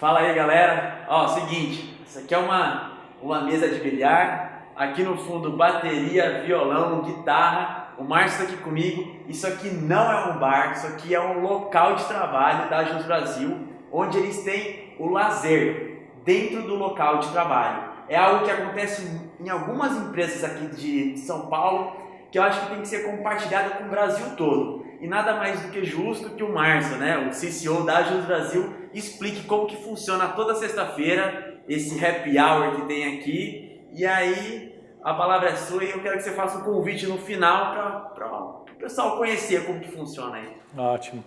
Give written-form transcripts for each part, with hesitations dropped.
Fala aí, galera. Ó, seguinte, isso aqui é uma mesa de bilhar. Aqui no fundo, bateria, violão, guitarra. O Márcio está aqui comigo. Isso aqui não é um bar, isso aqui é um local de trabalho da Jus Brasil, onde eles têm o lazer dentro do local de trabalho. É algo que acontece em algumas empresas aqui de São Paulo, que eu acho que tem que ser compartilhado com o Brasil todo. E nada mais do que justo que o Márcio, né, o CCO da Jus Brasil, explique como que funciona toda sexta-feira esse happy hour que tem aqui. E aí, a palavra é sua e eu quero que você faça um convite no final para o pessoal conhecer como que funciona aí. Ótimo.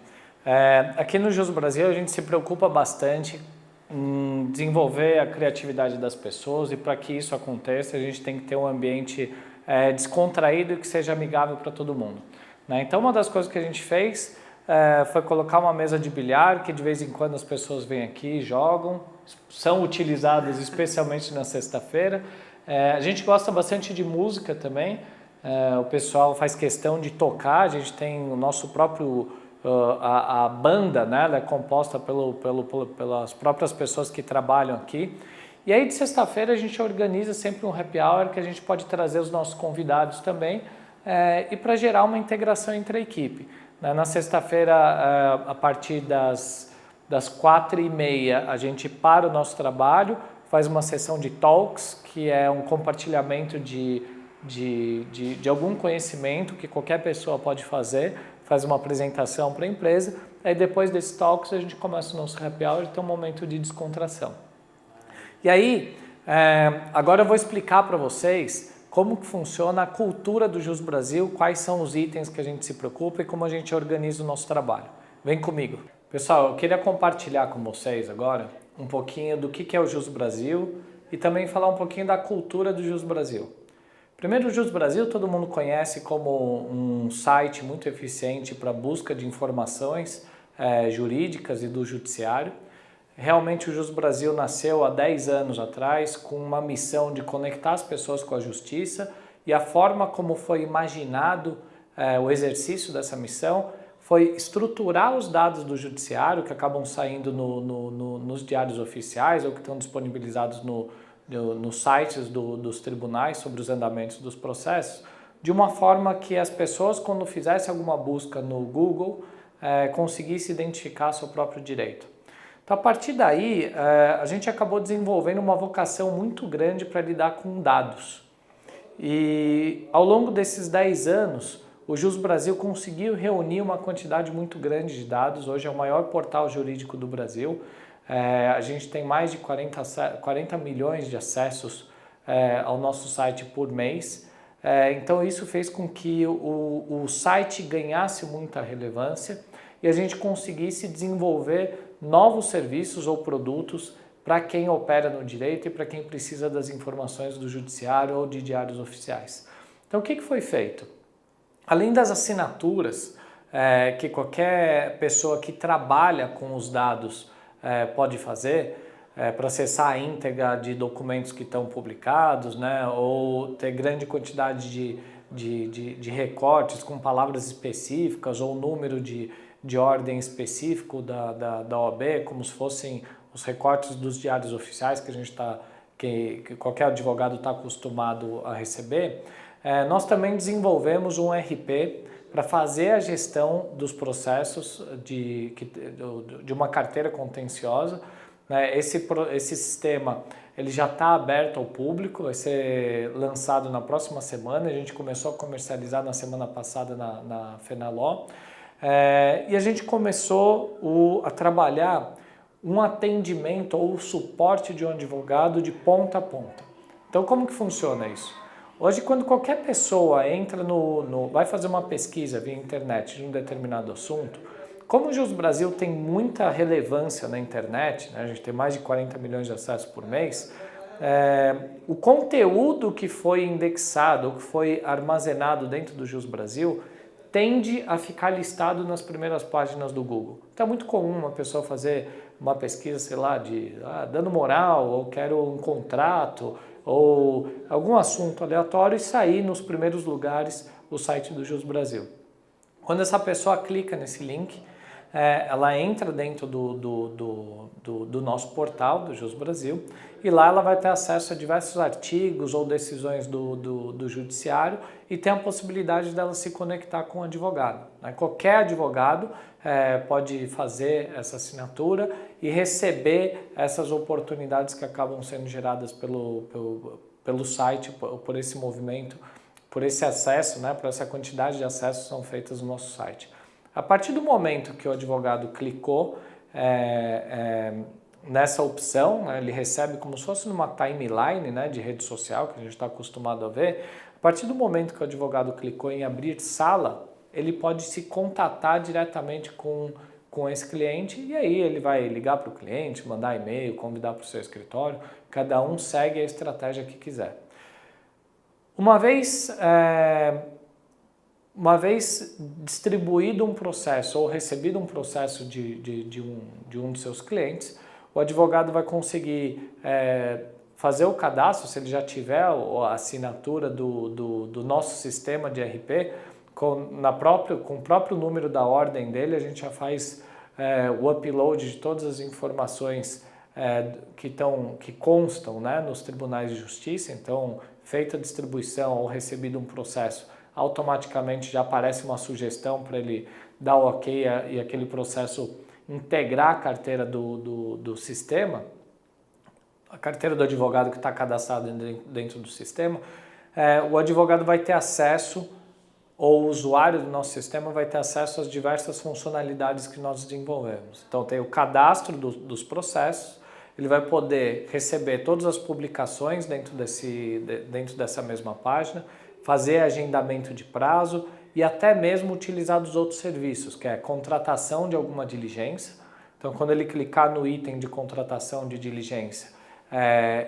Aqui no Jus Brasil a gente se preocupa bastante em desenvolver a criatividade das pessoas, e para que isso aconteça a gente tem que ter um ambiente descontraído e que seja amigável para todo mundo, né? Então uma das coisas que a gente fez foi colocar uma mesa de bilhar que de vez em quando as pessoas vêm aqui, jogam, são utilizadas especialmente na sexta-feira. A gente gosta bastante de música também, o pessoal faz questão de tocar, a gente tem o nosso próprio, a banda, né, ela é composta pelas próprias pessoas que trabalham aqui. E aí de sexta-feira a gente organiza sempre um happy hour que a gente pode trazer os nossos convidados também, e para gerar uma integração entre a equipe. Na sexta-feira, a partir das 4h30, a gente para o nosso trabalho, faz uma sessão de talks, que é um compartilhamento de algum conhecimento que qualquer pessoa pode fazer, faz uma apresentação para a empresa. Aí depois desses talks a gente começa o nosso happy hour e tem um momento de descontração. E aí, agora eu vou explicar para vocês como que funciona a cultura do Jus Brasil, quais são os itens que a gente se preocupa e como a gente organiza o nosso trabalho. Vem comigo. Pessoal, eu queria compartilhar com vocês agora um pouquinho do que é o Jus Brasil e também falar um pouquinho da cultura do Jus Brasil. Primeiro, o Jus Brasil todo mundo conhece como um site muito eficiente para busca de informações jurídicas e do judiciário. Realmente o Jus Brasil nasceu há 10 anos atrás com uma missão de conectar as pessoas com a justiça, e a forma como foi imaginado o exercício dessa missão foi estruturar os dados do judiciário que acabam saindo nos diários oficiais ou que estão disponibilizados nos sites dos tribunais sobre os andamentos dos processos, de uma forma que as pessoas, quando fizessem alguma busca no Google, conseguissem identificar seu próprio direito. Então, a partir daí, a gente acabou desenvolvendo uma vocação muito grande para lidar com dados. E ao longo desses 10 anos, o Jus Brasil conseguiu reunir uma quantidade muito grande de dados. Hoje é o maior portal jurídico do Brasil. A gente tem mais de 40 milhões de acessos ao nosso site por mês. Então isso fez com que o site ganhasse muita relevância e a gente conseguisse desenvolver novos serviços ou produtos para quem opera no direito e para quem precisa das informações do judiciário ou de diários oficiais. Então o que foi feito? Além das assinaturas que qualquer pessoa que trabalha com os dados pode fazer para acessar a íntegra de documentos que estão publicados, né, ou ter grande quantidade de recortes com palavras específicas ou número de ordem específico da OAB, como se fossem os recortes dos diários oficiais que qualquer advogado está acostumado a receber. Nós também desenvolvemos um RP para fazer a gestão dos processos de uma carteira contenciosa. Esse sistema ele já está aberto ao público, vai ser lançado na próxima semana. A gente começou a comercializar na semana passada na Fenaló. E a gente começou a trabalhar um atendimento ou suporte de um advogado de ponta a ponta. Então, como que funciona isso? Hoje, quando qualquer pessoa entra vai fazer uma pesquisa via internet de um determinado assunto, como o Jus Brasil tem muita relevância na internet, né, a gente tem mais de 40 milhões de acessos por mês, o conteúdo que foi indexado, que foi armazenado dentro do Jus Brasil, tende a ficar listado nas primeiras páginas do Google. Então é muito comum uma pessoa fazer uma pesquisa, sei lá, de dano moral, ou quero um contrato, ou algum assunto aleatório e sair nos primeiros lugares o site do Jus Brasil. Quando essa pessoa clica nesse link, ela entra dentro do nosso portal, do Jus Brasil, e lá ela vai ter acesso a diversos artigos ou decisões do judiciário e tem a possibilidade dela se conectar com o advogado, né? Qualquer advogado pode fazer essa assinatura e receber essas oportunidades que acabam sendo geradas pelo site, por esse movimento, por esse acesso, né, por essa quantidade de acessos que são feitos no nosso site. A partir do momento que o advogado clicou nessa opção, né, ele recebe como se fosse numa timeline, né, de rede social, que a gente está acostumado a ver. A partir do momento que o advogado clicou em abrir sala, ele pode se contatar diretamente com esse cliente e aí ele vai ligar para o cliente, mandar e-mail, convidar para o seu escritório, cada um segue a estratégia que quiser. Uma vez distribuído um processo ou recebido um processo de um de seus clientes, o advogado vai conseguir fazer o cadastro, se ele já tiver a assinatura do nosso sistema de RP, com o próprio número da ordem dele, a gente já faz o upload de todas as informações que constam, né, nos tribunais de justiça. Então, feita a distribuição ou recebido um processo, automaticamente já aparece uma sugestão para ele dar o ok e aquele processo integrar a carteira do sistema, a carteira do advogado que está cadastrado dentro do sistema. O advogado vai ter acesso, ou o usuário do nosso sistema vai ter acesso às diversas funcionalidades que nós desenvolvemos. Então tem o cadastro dos processos, ele vai poder receber todas as publicações dentro dessa mesma página, fazer agendamento de prazo e até mesmo utilizar dos outros serviços, que é contratação de alguma diligência. Então quando ele clicar no item de contratação de diligência,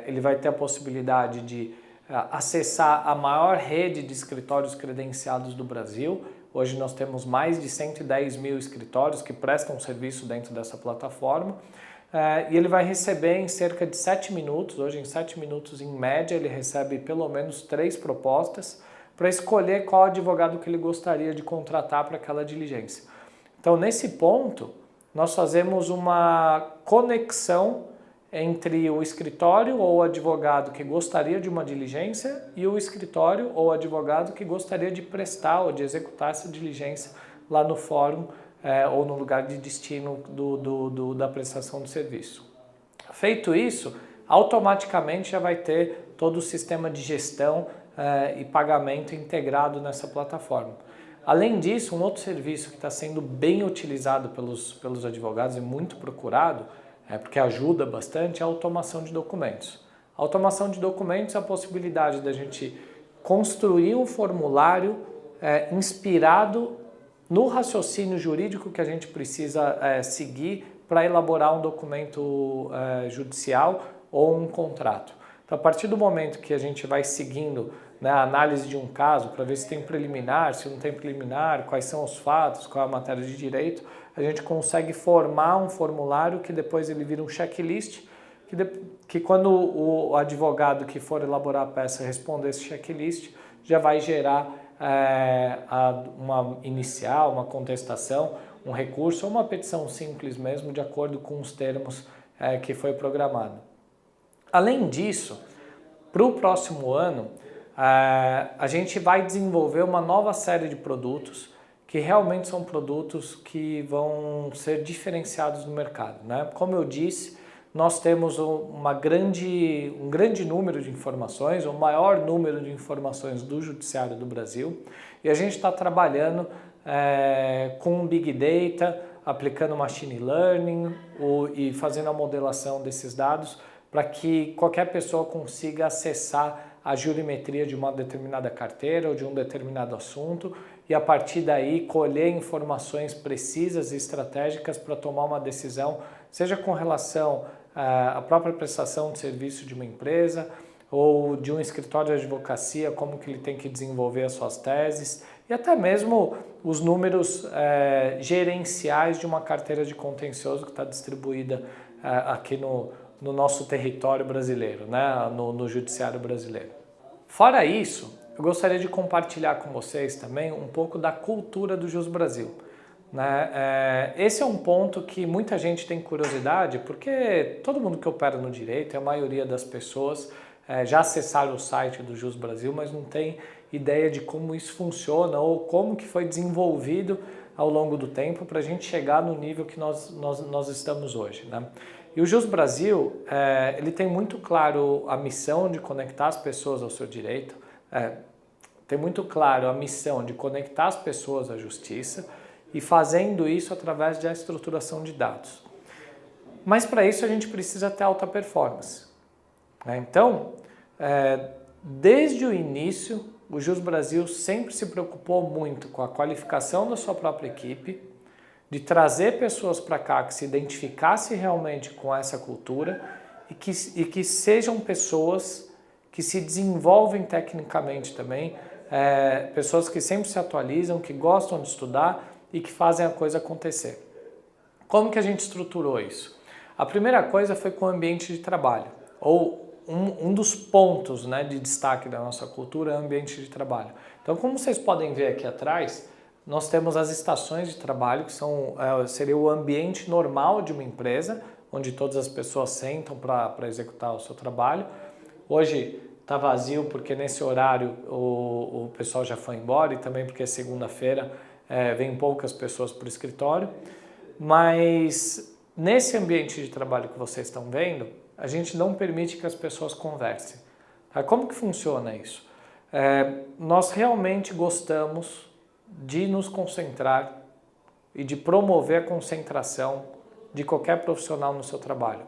ele vai ter a possibilidade de acessar a maior rede de escritórios credenciados do Brasil. Hoje nós temos mais de 110 mil escritórios que prestam serviço dentro dessa plataforma. E ele vai receber em cerca de 7 minutos, hoje em 7 minutos em média, ele recebe pelo menos 3 propostas para escolher qual advogado que ele gostaria de contratar para aquela diligência. Então nesse ponto, nós fazemos uma conexão entre o escritório ou o advogado que gostaria de uma diligência e o escritório ou o advogado que gostaria de prestar ou de executar essa diligência lá no fórum ou no lugar de destino da prestação do serviço. Feito isso, automaticamente já vai ter todo o sistema de gestão e pagamento integrado nessa plataforma. Além disso, um outro serviço que está sendo bem utilizado pelos advogados e muito procurado, porque ajuda bastante, é a automação de documentos. A automação de documentos é a possibilidade da gente construir um formulário inspirado no raciocínio jurídico que a gente precisa seguir para elaborar um documento judicial ou um contrato. Então, a partir do momento que a gente vai seguindo, né, a análise de um caso para ver se tem preliminar, se não tem preliminar, quais são os fatos, qual é a matéria de direito, a gente consegue formar um formulário que depois ele vira um checklist, que quando o advogado que for elaborar a peça responder esse checklist, já vai gerar uma inicial, uma contestação, um recurso ou uma petição simples mesmo, de acordo com os termos que foi programado. Além disso, para o próximo ano, a gente vai desenvolver uma nova série de produtos que realmente são produtos que vão ser diferenciados no mercado, né? Como eu disse, nós temos um grande número de informações, o maior número de informações do Judiciário do Brasil, e a gente está trabalhando com Big Data, aplicando Machine Learning e fazendo a modelação desses dados para que qualquer pessoa consiga acessar a jurimetria de uma determinada carteira ou de um determinado assunto e a partir daí colher informações precisas e estratégicas para tomar uma decisão, seja com relação à própria prestação de serviço de uma empresa ou de um escritório de advocacia, como que ele tem que desenvolver as suas teses e até mesmo os números gerenciais de uma carteira de contencioso que está distribuída aqui no nosso território brasileiro, né? no judiciário brasileiro. Fora isso, eu gostaria de compartilhar com vocês também um pouco da cultura do Jus Brasil. né? Esse é um ponto que muita gente tem curiosidade, porque todo mundo que opera no direito, a maioria das pessoas já acessaram o site do Jus Brasil, mas não tem ideia de como isso funciona ou como que foi desenvolvido ao longo do tempo para a gente chegar no nível que nós estamos hoje, né? E o Jus Brasil, ele tem muito claro a missão de conectar as pessoas ao seu direito, tem muito claro a missão de conectar as pessoas à justiça e fazendo isso através da estruturação de dados. Mas para isso a gente precisa ter alta performance, né? Então, desde o início, o Jus Brasil sempre se preocupou muito com a qualificação da sua própria equipe, de trazer pessoas para cá que se identificassem realmente com essa cultura e que sejam pessoas que se desenvolvem tecnicamente também, pessoas que sempre se atualizam, que gostam de estudar e que fazem a coisa acontecer. Como que a gente estruturou isso? A primeira coisa foi com o ambiente de trabalho, ou um dos pontos, né, de destaque da nossa cultura é o ambiente de trabalho. Então, como vocês podem ver aqui atrás, nós temos as estações de trabalho, que seria o ambiente normal de uma empresa, onde todas as pessoas sentam para executar o seu trabalho. Hoje está vazio porque nesse horário o pessoal já foi embora e também porque segunda-feira vem poucas pessoas para o escritório. Mas nesse ambiente de trabalho que vocês estão vendo, a gente não permite que as pessoas conversem. Como que funciona isso? Nós realmente gostamos de nos concentrar e de promover a concentração de qualquer profissional no seu trabalho,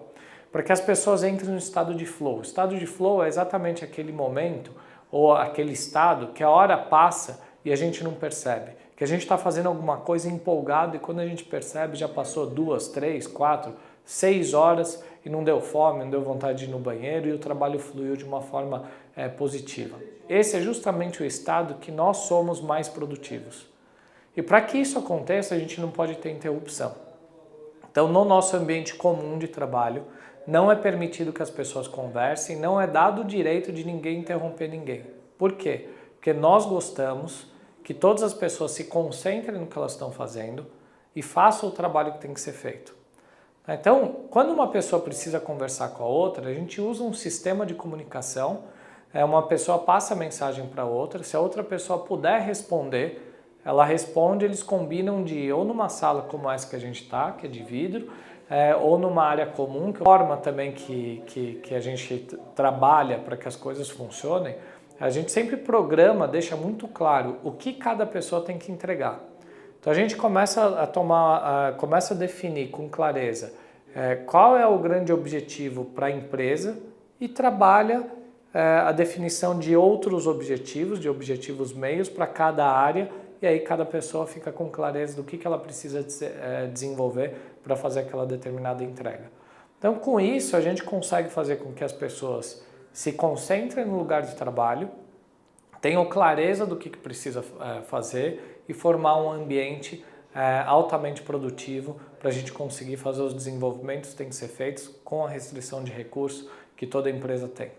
para que as pessoas entrem no estado de flow. O estado de flow é exatamente aquele momento ou aquele estado que a hora passa e a gente não percebe, que a gente está fazendo alguma coisa empolgado e quando a gente percebe já passou 2, 3, 4, 6 horas e não deu fome, não deu vontade de ir no banheiro e o trabalho fluiu de uma forma positiva. Esse é justamente o estado que nós somos mais produtivos. E para que isso aconteça, a gente não pode ter interrupção. Então, no nosso ambiente comum de trabalho, não é permitido que as pessoas conversem, não é dado o direito de ninguém interromper ninguém. Por quê? Porque nós gostamos que todas as pessoas se concentrem no que elas estão fazendo e façam o trabalho que tem que ser feito. Então, quando uma pessoa precisa conversar com a outra, a gente usa um sistema de comunicação, uma pessoa passa a mensagem para outra, se a outra pessoa puder responder, ela responde, eles combinam de ir ou numa sala como essa que a gente está, que é de vidro, ou numa área comum, que é a forma também que a gente trabalha para que as coisas funcionem, a gente sempre programa, deixa muito claro o que cada pessoa tem que entregar. Então a gente começa a definir com clareza qual é o grande objetivo para a empresa e trabalha a definição de outros objetivos, de objetivos meios para cada área, e aí cada pessoa fica com clareza do que ela precisa desenvolver para fazer aquela determinada entrega. Então, com isso, a gente consegue fazer com que as pessoas se concentrem no lugar de trabalho, tenham clareza do que precisa fazer e formar um ambiente altamente produtivo para a gente conseguir fazer os desenvolvimentos que têm que ser feitos com a restrição de recursos que toda empresa tem.